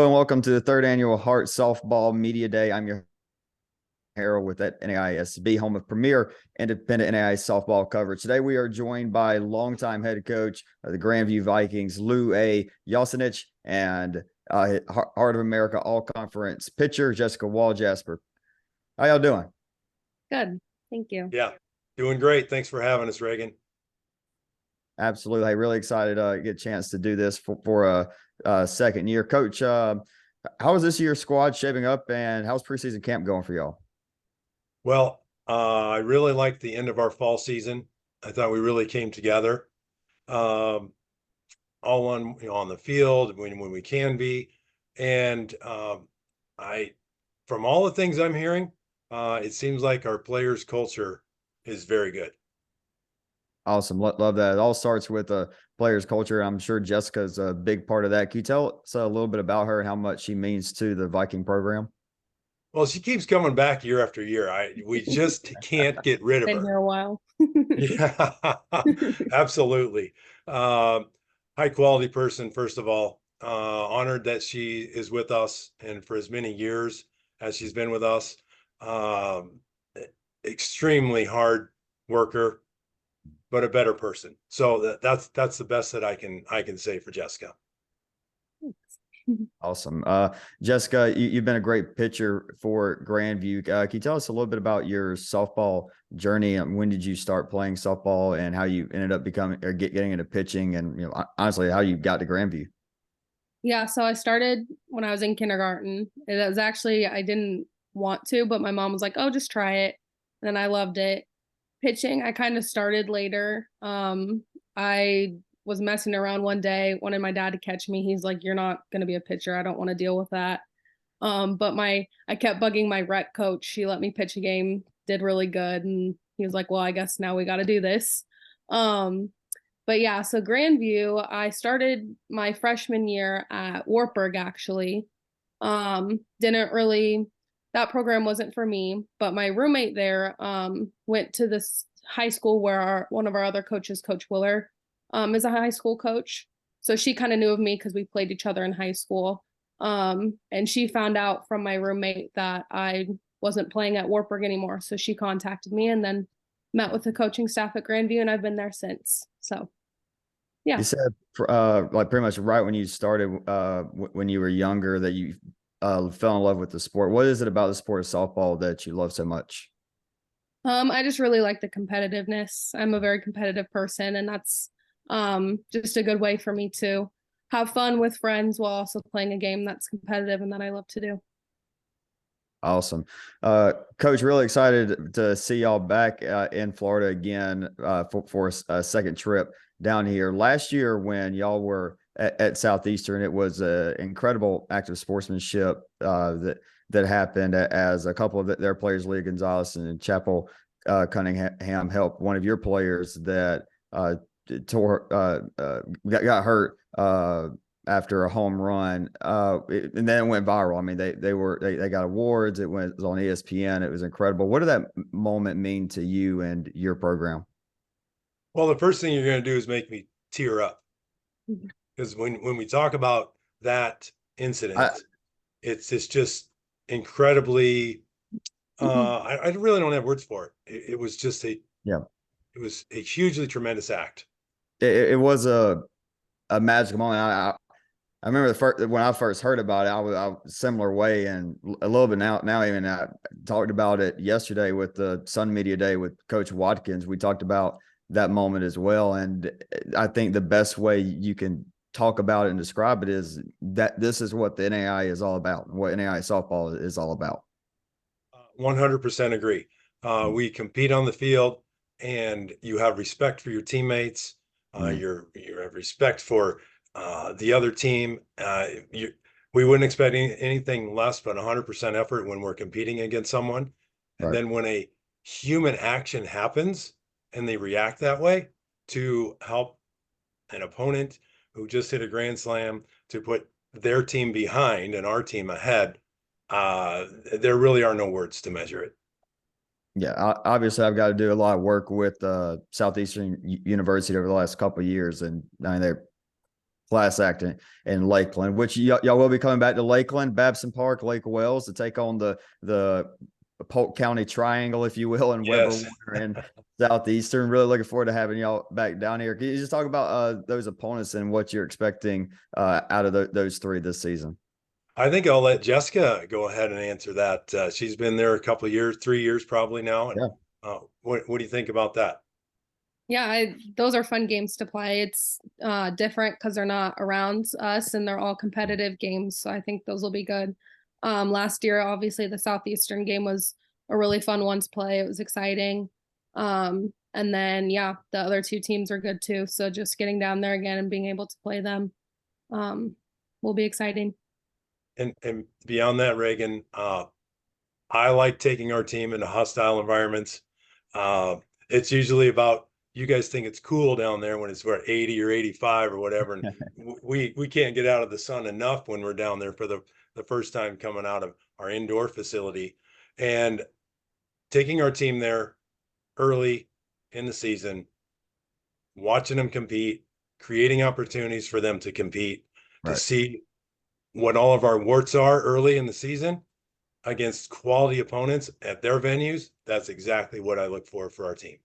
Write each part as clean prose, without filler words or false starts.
And welcome to the third annual Hart Softball Media Day. I'm your Harold with that NAISB, home of premier independent NAI softball coverage. Today we are joined by longtime head coach of the Grandview Vikings, Lou A. Yasenich, and Heart of America All-Conference pitcher, Jessica Walljasper. How y'all doing? Good. Thank you. Yeah, doing great. Thanks for having us, Reagan. Absolutely. Really excited to get a chance to do this for a second year. Coach, how is this year's squad shaping up, and how's preseason camp going for y'all? Well, I really liked the end of our fall season. I thought we really came together, all on the field when we can be, and I, from all the things I'm hearing, it seems like our players' culture is very good. Awesome. Love that. It all starts with a player's culture. I'm sure Jessica's a big part of that. Can you tell us a little bit about her and how much she means to the Viking program? Well, she keeps coming back year after year. We just can't get rid of Been her. here a while. Yeah, absolutely. High quality person, first of all. Honored that she is with us and for as many years as she's been with us. Um, Extremely hard worker, but a better person. So that's the best that I can say for Jessica. Awesome. Jessica, you've been a great pitcher for Grandview. Can you tell us a little bit about your softball journey and when did you start playing softball and how you ended up becoming or getting into pitching and, honestly, how you got to Grandview? Yeah, so I started when I was in kindergarten. It was actually, I didn't want to, but my mom was like, oh, just try it. And I loved it. Pitching, I kind of started later. I was messing around one day, wanted my dad to catch me. He's like, you're not going to be a pitcher. I don't want to deal with that. But I kept bugging my rec coach. She let me pitch a game, did really good. And he was like, well, I guess now we got to do this. Um, but yeah, so Grandview, I started my freshman year at Wartburg actually. Didn't really, that program wasn't for me, but my roommate there went to this high school where one of our other coaches, Coach Willer, is a high school coach. So she kind of knew of me because we played each other in high school. And she found out from my roommate that I wasn't playing at Wartburg anymore. So she contacted me and then met with the coaching staff at Grandview, and I've been there since. So You yeah. said, like pretty much right when you started, when you were younger, that you fell in love with the sport. What is it about the sport of softball that you love so much? I just really like the competitiveness. I'm a very competitive person, and that's just a good way for me to have fun with friends while also playing a game that's competitive and that I love to do. Awesome. Coach, really excited to see y'all back in Florida again for a second trip down here. Last year, when y'all were at Southeastern, it was an incredible act of sportsmanship that happened as a couple of their players, Leah Gonzalez and Chapel Cunningham, helped one of your players that got hurt after a home run, and then it went viral. I mean, they got awards. It was on ESPN. It was incredible. What did that moment mean to you and your program? Well, the first thing you're going to do is make me tear up Mhm. because when we talk about that incident, I it's just incredibly. I really don't have words for it. It was just Yeah, it was a hugely tremendous act. it was a magical moment. I remember the first when I first heard about it, I was similar way, and a little bit now even I talked about it yesterday with the Sun Media Day with Coach Watkins. We talked about that moment as well, and I think the best way you can talk about it and describe it is that this is what the NAI is all about, what NAI softball is all about. 100% agree. We compete on the field, and you have respect for your teammates. Mm, You have respect for the other team. We wouldn't expect anything less but 100% effort when we're competing against someone. And right. then when a human action happens and they react that way to help an opponent who just hit a grand slam to put their team behind and our team ahead, there really are no words to measure it. Yeah, obviously, I've got to do a lot of work with Southeastern University over the last couple of years, and I mean class act in Lakeland, which y'all will be coming back to Lakeland, Babson Park, Lake Wells to take on the Polk County Triangle, if you will, and Weber Yes. Warner and Southeastern. Really looking forward to having y'all back down here. Can you just talk about those opponents and what you're expecting out of those three this season? I think I'll let Jessica go ahead and answer that. She's been there a couple of years, 3 years probably now. And what do you think about that? Yeah, those are fun games to play. It's different because they're not around us and they're all competitive games. So I think those will be good. Last year, obviously, the Southeastern game was a really fun one to play. It was exciting. And then, yeah, the other two teams are good too. So just getting down there again and being able to play them will be exciting. And beyond that, Reagan, I like taking our team into hostile environments. It's usually about, you guys think it's cool down there when it's 80 or 85 or whatever. And we can't get out of the sun enough when we're down there for the first time coming out of our indoor facility. And taking our team there early in the season, watching them compete, creating opportunities for them to compete, to see what all of our warts are early in the season against quality opponents at their venues. That's exactly what I look for our team.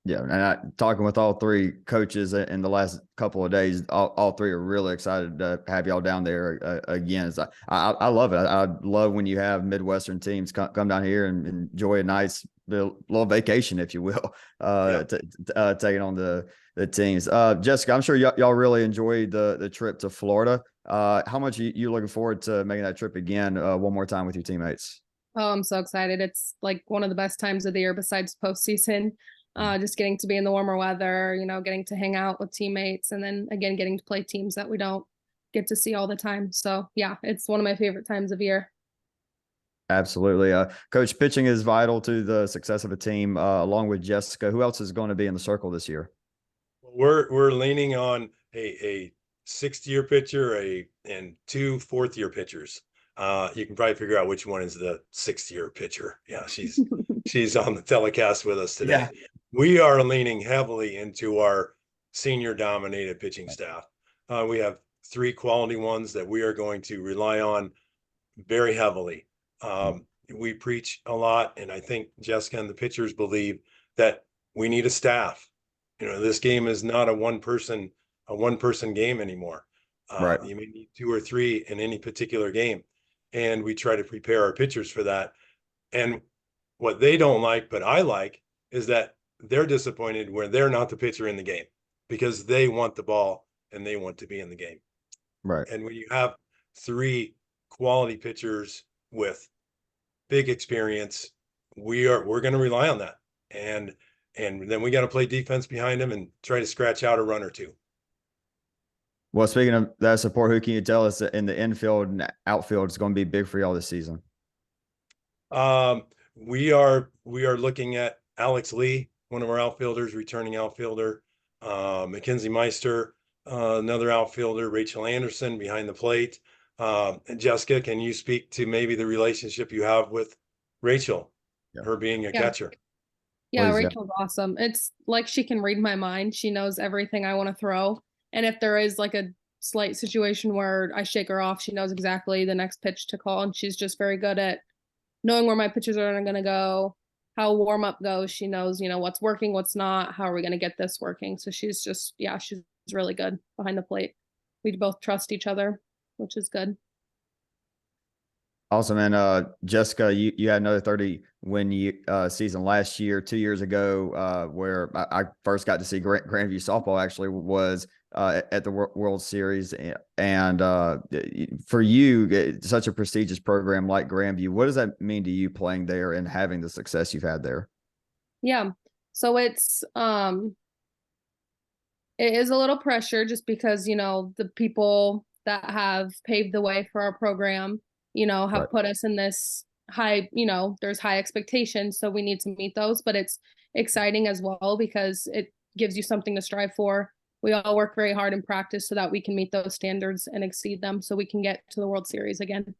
Yeah, and talking with all three coaches in the last couple of days, all three are really excited to have y'all down there again. I love it. I love when you have Midwestern teams come down here and enjoy a nice little vacation, if you will, taking on the teams. Jessica, I'm sure y'all really enjoyed the trip to Florida. How much you looking forward to making that trip again one more time with your teammates? Oh, I'm so excited. It's like one of the best times of the year besides postseason. Just getting to be in the warmer weather, getting to hang out with teammates, and then again, getting to play teams that we don't get to see all the time. So yeah, it's one of my favorite times of year. Absolutely. Coach, pitching is vital to the success of a team, along with Jessica. Who else is going to be in the circle this year? We're leaning on a sixth-year pitcher, and two fourth-year pitchers. You can probably figure out which one is the sixth-year pitcher. Yeah, she's on the telecast with us today. Yeah. We are leaning heavily into our senior dominated pitching staff. We have three quality ones that we are going to rely on very heavily. We preach a lot, and I think Jessica and the pitchers believe that we need a staff. This game is not a one person game anymore. Right. You may need two or three in any particular game. And we try to prepare our pitchers for that. And what they don't like, but I like, is that they're disappointed when they're not the pitcher in the game because they want the ball and they want to be in the game. Right. And when you have three quality pitchers with big experience, we're going to rely on that. And then we got to play defense behind them and try to scratch out a run or two. Well, speaking of that support, who can you tell us in the infield and outfield is going to be big for y'all this season? We are looking at Alex Lee, one of our outfielders, returning outfielder, Mackenzie Meister, another outfielder, Rachel Anderson behind the plate. And Jessica, can you speak to maybe the relationship you have with Rachel, her being a catcher? Yeah, Rachel's awesome. It's like she can read my mind. She knows everything I want to throw. And if there is like a slight situation where I shake her off, she knows exactly the next pitch to call. And she's just very good at knowing where my pitches are going to go, how warm up goes. She knows, what's working, what's not, how are we going to get this working. So she's just, she's really good behind the plate. We both trust each other, which is good. Awesome. And Jessica, you had another 30-win season last year, 2 years ago, where I first got to see Grandview softball actually was at the World Series. And for you, such a prestigious program like Grandview, what does that mean to you playing there and having the success you've had there? Yeah. So it is a little pressure just because, the people that have paved the way for our program, have put us in this high, there's high expectations. So we need to meet those, but it's exciting as well because it gives you something to strive for. We all work very hard in practice so that we can meet those standards and exceed them so we can get to the World Series again.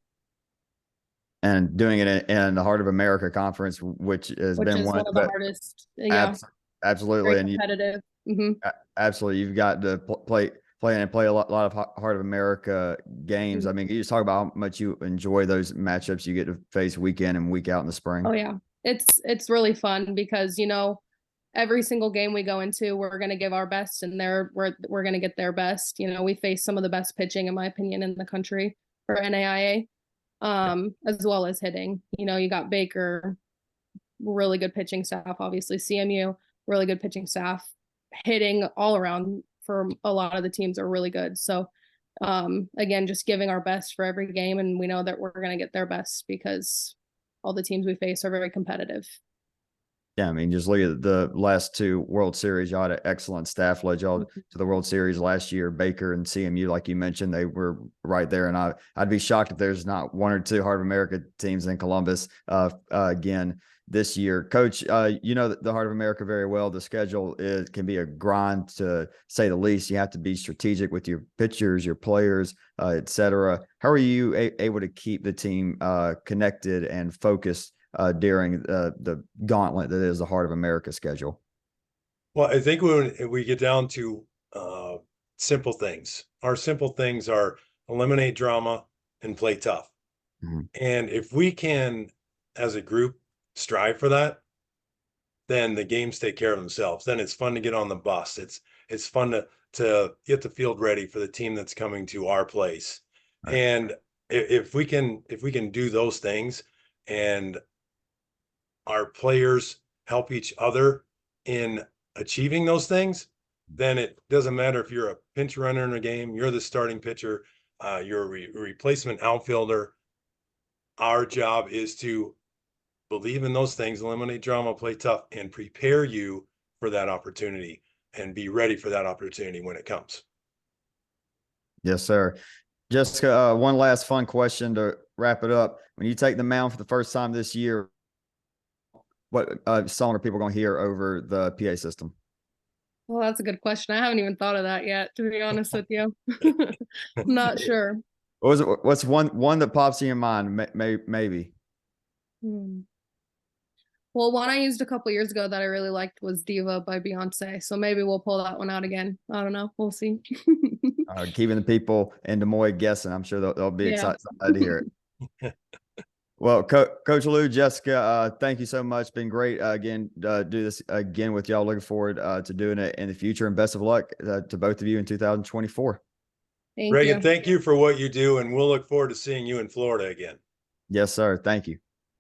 And doing it in the Heart of America Conference, which has been one of the hardest. Yeah. Absolutely. Very competitive. Absolutely. You've got to play play a lot of Heart of America games. Mhm. I mean, can you just talk about how much you enjoy those matchups you get to face week in and week out in the spring? Oh yeah. It's really fun because, you know, every single game we go into, we're going to give our best and we're going to get their best. You know, we face some of the best pitching in my opinion in the country for NAIA, as well as hitting. You know, you got Baker, really good pitching staff, obviously CMU, really good pitching staff, hitting all around for a lot of the teams are really good. So again, just giving our best for every game, and we know that we're going to get their best because all the teams we face are very competitive. Yeah, I mean, just look at the last two World Series. Y'all had an excellent staff, led y'all to the World Series last year. Baker and CMU, like you mentioned, they were right there. And I'd be shocked if there's not one or two Heart of America teams in Columbus again this year. Coach, you know the Heart of America very well. The schedule can be a grind, to say the least. You have to be strategic with your pitchers, your players, et cetera. How are you able to keep the team connected and focused during the gauntlet that is the Heart of America schedule? Well, I think when we get down to simple things, our simple things are eliminate drama and play tough. Mhm. And if we can, as a group, strive for that, then the games take care of themselves. Then it's fun to get on the bus. It's fun to get the field ready for the team that's coming to our place. Right. And if we can do those things, and our players help each other in achieving those things, then it doesn't matter if you're a pinch runner in a game, you're the starting pitcher, you're a replacement outfielder. Our job is to believe in those things, eliminate drama, play tough, and prepare you for that opportunity and be ready for that opportunity when it comes. Yes, sir. Jessica, one last fun question to wrap it up. When you take the mound for the first time this year, what song are people going to hear over the PA system? Well, that's a good question. I haven't even thought of that yet, to be honest with you. I'm not sure. What was it? What's one that pops in your mind? Maybe. Hmm. Well, one I used a couple years ago that I really liked was Diva by Beyonce. So maybe we'll pull that one out again. I don't know. We'll see. Keeping the people in Des Moines guessing. I'm sure they'll be Yeah. excited to hear it. Well, Coach Lou, Jessica, thank you so much. Been great again. Do this again with y'all. Looking forward to doing it in the future, and best of luck to both of you in 2024. Thank Reagan, you. thank you for what you do, and we'll look forward to seeing you in Florida again. Yes, sir. Thank you.